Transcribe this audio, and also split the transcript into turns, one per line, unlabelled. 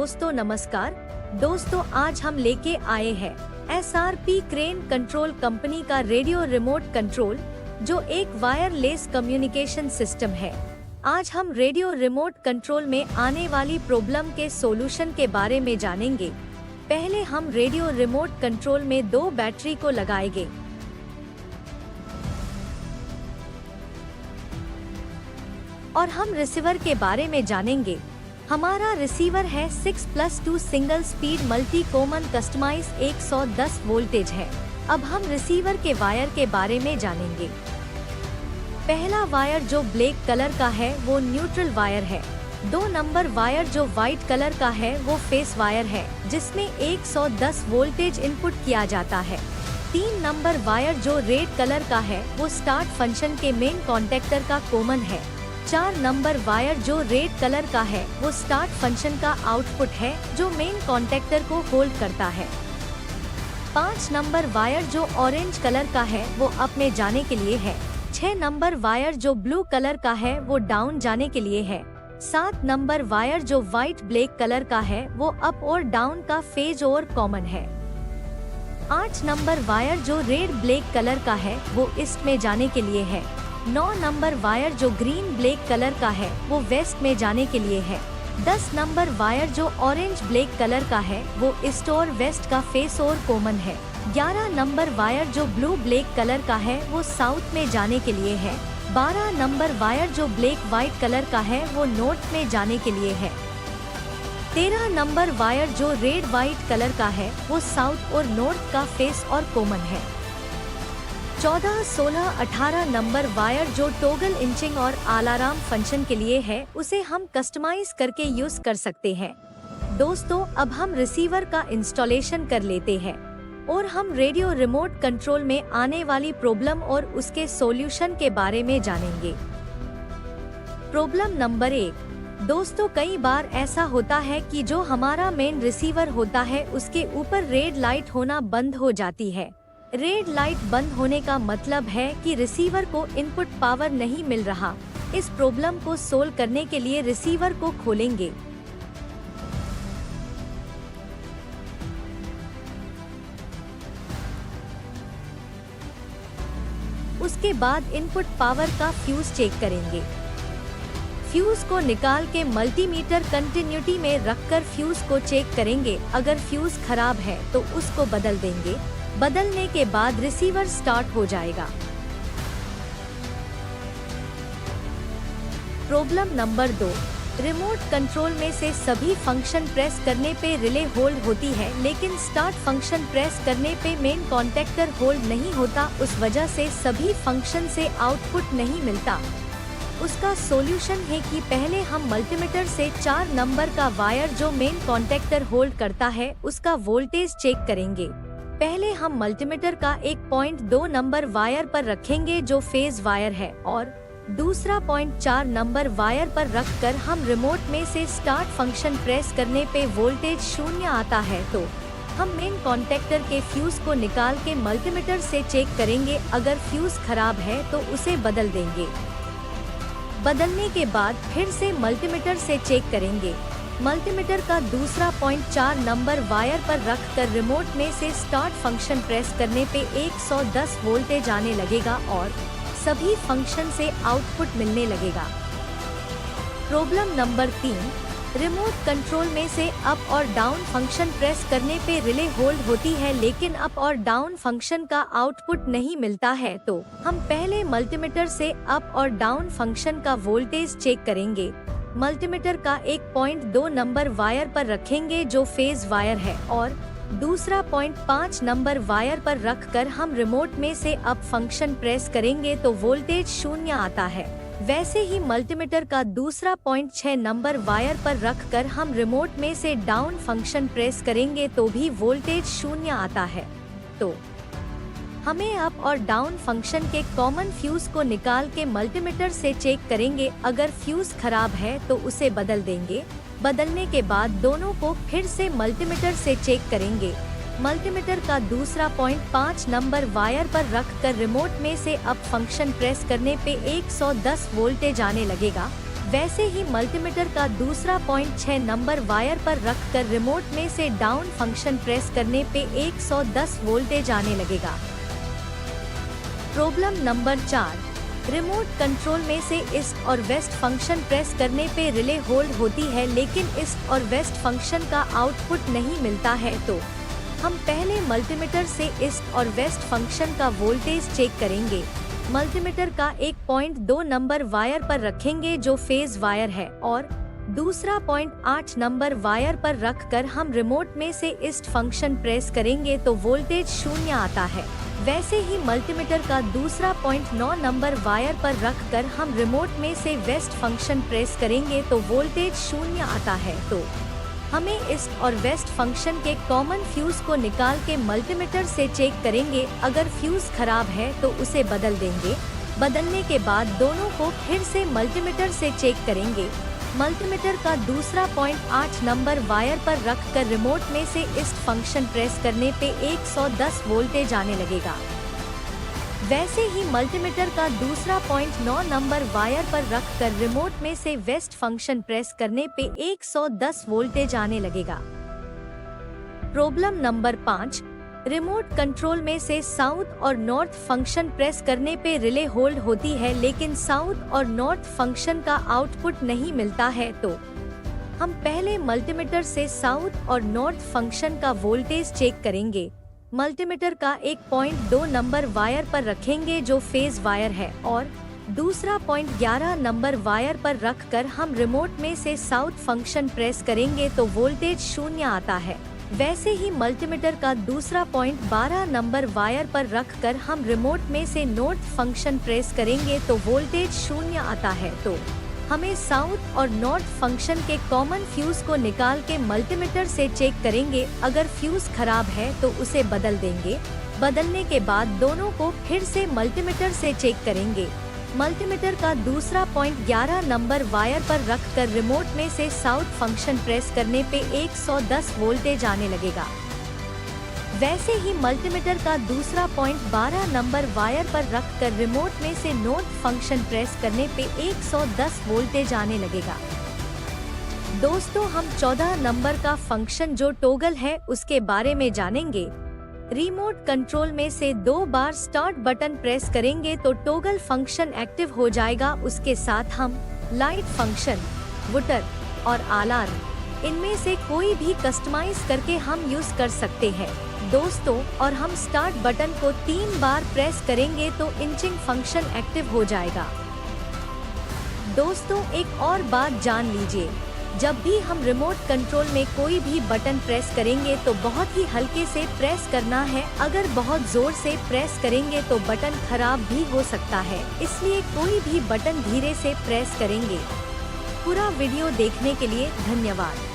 दोस्तों नमस्कार। दोस्तों आज हम लेके आए हैं SRP क्रेन कंट्रोल कंपनी का रेडियो रिमोट कंट्रोल, जो एक वायरलेस कम्युनिकेशन सिस्टम है। आज हम रेडियो रिमोट कंट्रोल में आने वाली प्रॉब्लम के सॉल्यूशन के बारे में जानेंगे। पहले हम रेडियो रिमोट कंट्रोल में 2 बैटरी को लगाएंगे। और हम रिसीवर के बारे में जानेंगे। हमारा रिसीवर है 6+2 single speed multi common customise 110 voltage है। अब हम रिसीवर के वायर के बारे में जानेंगे। पहला वायर जो ब्लैक कलर का है वो न्यूट्रल वायर है। 2 नंबर वायर जो व्हाइट कलर का है वो फेस वायर है, जिसमें 110 वोल्टेज इनपुट किया जाता है। 3 नंबर वायर जो रेड कलर का है वो स्टार्ट फंक्शन के मेन कॉन्टेक्टर का कॉमन है। 4 नंबर वायर जो रेड कलर का है वो स्टार्ट फंक्शन का आउटपुट है, जो मेन कॉन्टेक्टर को होल्ड करता है। 5 नंबर वायर जो ऑरेंज कलर का है वो अप में जाने के लिए है। 6 नंबर वायर जो ब्लू कलर का है वो डाउन जाने के लिए है। 7 नंबर वायर जो व्हाइट ब्लैक कलर का है वो अप और डाउन का फेज और कॉमन है। 8 नंबर वायर जो रेड ब्लैक कलर का है वो ईस्ट में जाने के लिए है। 9 नंबर वायर जो ग्रीन ब्लैक कलर का है वो वेस्ट में जाने के लिए है। 10 नंबर वायर जो ऑरेंज ब्लैक कलर का है वो ईस्ट और वेस्ट का फेस और कॉमन है। 11 नंबर वायर जो ब्लू ब्लैक कलर का है वो साउथ में जाने के लिए है। 12 नंबर वायर जो ब्लैक व्हाइट कलर का है वो नॉर्थ में जाने के लिए है। 13 नंबर वायर जो रेड व्हाइट कलर का है वो साउथ और नॉर्थ का फेस और कॉमन है। 14, 16, 18 नंबर वायर जो टॉगल इंचिंग और अलार्म फंक्शन के लिए है, उसे हम कस्टमाइज करके यूज कर सकते हैं। दोस्तों अब हम रिसीवर का इंस्टॉलेशन कर लेते हैं और हम रेडियो रिमोट कंट्रोल में आने वाली प्रॉब्लम और उसके सॉल्यूशन के बारे में जानेंगे। Problem number 1। दोस्तों कई बार ऐसा होता है कि जो हमारा मेन रिसीवर होता है उसके ऊपर रेड लाइट होना बंद हो जाती है। रेड लाइट बंद होने का मतलब है कि रिसीवर को इनपुट पावर नहीं मिल रहा। इस प्रॉब्लम को सोल्व करने के लिए रिसीवर को खोलेंगे। उसके बाद इनपुट पावर का फ्यूज चेक करेंगे। फ्यूज को निकाल के मल्टीमीटर कंटिन्यूटी में रखकर फ्यूज को चेक करेंगे। अगर फ्यूज खराब है तो उसको बदल देंगे। बदलने के बाद रिसीवर स्टार्ट हो जाएगा। Problem number 2। रिमोट कंट्रोल में से सभी फंक्शन प्रेस करने पे रिले होल्ड होती है, लेकिन स्टार्ट फंक्शन प्रेस करने पे मेन कॉन्टेक्टर होल्ड नहीं होता। उस वजह से सभी फंक्शन से आउटपुट नहीं मिलता। उसका सॉल्यूशन है कि पहले हम मल्टीमीटर से 4 नंबर का वायर जो मेन कॉन्टेक्टर होल्ड करता है उसका वोल्टेज चेक करेंगे। पहले हम मल्टीमीटर का 1.2 नंबर वायर पर रखेंगे जो फेज वायर है, और दूसरा 0.4 नंबर वायर पर रखकर हम रिमोट में से स्टार्ट फंक्शन प्रेस करने पे वोल्टेज 0 आता है तो हम मेन कॉन्टेक्टर के फ्यूज को निकाल के मल्टीमीटर से चेक करेंगे। अगर फ्यूज खराब है तो उसे बदल देंगे। बदलने के बाद फिर से मल्टीमीटर से चेक करेंगे। मल्टीमीटर का दूसरा 0.4 नंबर वायर पर रखकर रिमोट में से स्टार्ट फंक्शन प्रेस करने पे 110 वोल्टेज आने लगेगा और सभी फंक्शन से आउटपुट मिलने लगेगा। Problem number 3। रिमोट कंट्रोल में से अप और डाउन फंक्शन प्रेस करने पे रिले होल्ड होती है, लेकिन अप और डाउन फंक्शन का आउटपुट नहीं मिलता है तो हम पहले मल्टीमीटर से अप और डाउन फंक्शन का वोल्टेज चेक करेंगे। मल्टीमीटर का 1.2 नंबर वायर पर रखेंगे जो फेज वायर है, और दूसरा 0.5 नंबर वायर पर रखकर हम रिमोट में से अप फंक्शन प्रेस करेंगे तो वोल्टेज 0 आता है। वैसे ही मल्टीमीटर का दूसरा 0.6 नंबर वायर पर रखकर हम रिमोट में से डाउन फंक्शन प्रेस करेंगे तो भी वोल्टेज 0 आता है। तो हमें अप और डाउन फंक्शन के कॉमन फ्यूज को निकाल के मल्टीमीटर से चेक करेंगे। अगर फ्यूज खराब है तो उसे बदल देंगे। बदलने के बाद दोनों को फिर से मल्टीमीटर से चेक करेंगे। मल्टीमीटर का दूसरा 0.5 नंबर वायर पर रखकर रिमोट में से अप फंक्शन प्रेस करने पे 110 वोल्टेज आने लगेगा। वैसे ही मल्टीमीटर का दूसरा पॉइंट 6 नंबर वायर पर रखकर रिमोट में से डाउन फंक्शन प्रेस करने पे 110 वोल्टेज आने लगेगा। प्रॉब्लम नंबर 4, रिमोट कंट्रोल में से ईस्ट और वेस्ट फंक्शन प्रेस करने पे रिले होल्ड होती है लेकिन ईस्ट और वेस्ट फंक्शन का आउटपुट नहीं मिलता है। तो हम पहले मल्टीमीटर से ईस्ट और वेस्ट फंक्शन का वोल्टेज चेक करेंगे। मल्टीमीटर का एक पॉइंट 2 नंबर वायर पर रखेंगे जो फेज वायर है और दूसरा पॉइंट 8 नंबर वायर पर रखकर हम रिमोट में से ईस्ट फंक्शन प्रेस करेंगे तो वोल्टेज 0 आता है। वैसे ही मल्टीमीटर का दूसरा पॉइंट 9 नंबर वायर पर रखकर हम रिमोट में से वेस्ट फंक्शन प्रेस करेंगे तो वोल्टेज 0 आता है। तो हमें ईस्ट और वेस्ट फंक्शन के कॉमन फ्यूज को निकाल के मल्टीमीटर से चेक करेंगे। अगर फ्यूज खराब है तो उसे बदल देंगे। बदलने के बाद दोनों को फिर से मल्टीमीटर से चेक करेंगे। मल्टीमीटर का दूसरा पॉइंट 8 नंबर वायर पर रखकर रिमोट में से ईस्ट फंक्शन प्रेस करने पे 110 वोल्टेज आने लगेगा। वैसे ही मल्टीमीटर का दूसरा पॉइंट 9 नंबर वायर पर रखकर रिमोट में से वेस्ट फंक्शन प्रेस करने पे 110 वोल्टेज आने लगेगा। प्रॉब्लम नंबर 5, रिमोट कंट्रोल में से साउथ और नॉर्थ फंक्शन प्रेस करने पे रिले होल्ड होती है लेकिन साउथ और नॉर्थ फंक्शन का आउटपुट नहीं मिलता है। तो हम पहले मल्टीमीटर से साउथ और नॉर्थ फंक्शन का वोल्टेज चेक करेंगे। मल्टीमीटर का एक पॉइंट 2 नंबर वायर पर रखेंगे जो फेज वायर है और दूसरा पॉइंट 11 नंबर वायर पर रखकर हम रिमोट में से साउथ फंक्शन प्रेस करेंगे तो वोल्टेज 0 आता है। वैसे ही मल्टीमीटर का दूसरा पॉइंट 12 नंबर वायर पर रखकर हम रिमोट में से नॉर्थ फंक्शन प्रेस करेंगे तो वोल्टेज 0 आता है। तो हमें साउथ और नॉर्थ फंक्शन के कॉमन फ्यूज को निकाल के मल्टीमीटर से चेक करेंगे। अगर फ्यूज खराब है तो उसे बदल देंगे। बदलने के बाद दोनों को फिर से मल्टीमीटर से चेक करेंगे। मल्टीमीटर का दूसरा पॉइंट 11 नंबर वायर पर रखकर रिमोट में से साउथ फंक्शन प्रेस करने पे 110 वोल्टेज आने लगेगा। वैसे ही मल्टीमीटर का दूसरा पॉइंट 12 नंबर वायर पर रखकर रिमोट में से नॉर्थ फंक्शन प्रेस करने पे 110 वोल्टेज आने लगेगा। दोस्तों, हम 14 नंबर का फंक्शन जो टॉगल है उसके बारे में जानेंगे। रिमोट कंट्रोल में से 2 बार स्टार्ट बटन प्रेस करेंगे तो टॉगल फंक्शन एक्टिव हो जाएगा। उसके साथ हम लाइट फंक्शन, वुटर और अलार्म इनमें से कोई भी कस्टमाइज करके हम यूज कर सकते हैं दोस्तों। और हम स्टार्ट बटन को 3 बार प्रेस करेंगे तो इंचिंग फंक्शन एक्टिव हो जाएगा। दोस्तों, एक और बात जान लीजिए, जब भी हम रिमोट कंट्रोल में कोई भी बटन प्रेस करेंगे तो बहुत ही हल्के से प्रेस करना है। अगर बहुत जोर से प्रेस करेंगे तो बटन खराब भी हो सकता है, इसलिए कोई भी बटन धीरे से प्रेस करेंगे। पूरा वीडियो देखने के लिए धन्यवाद।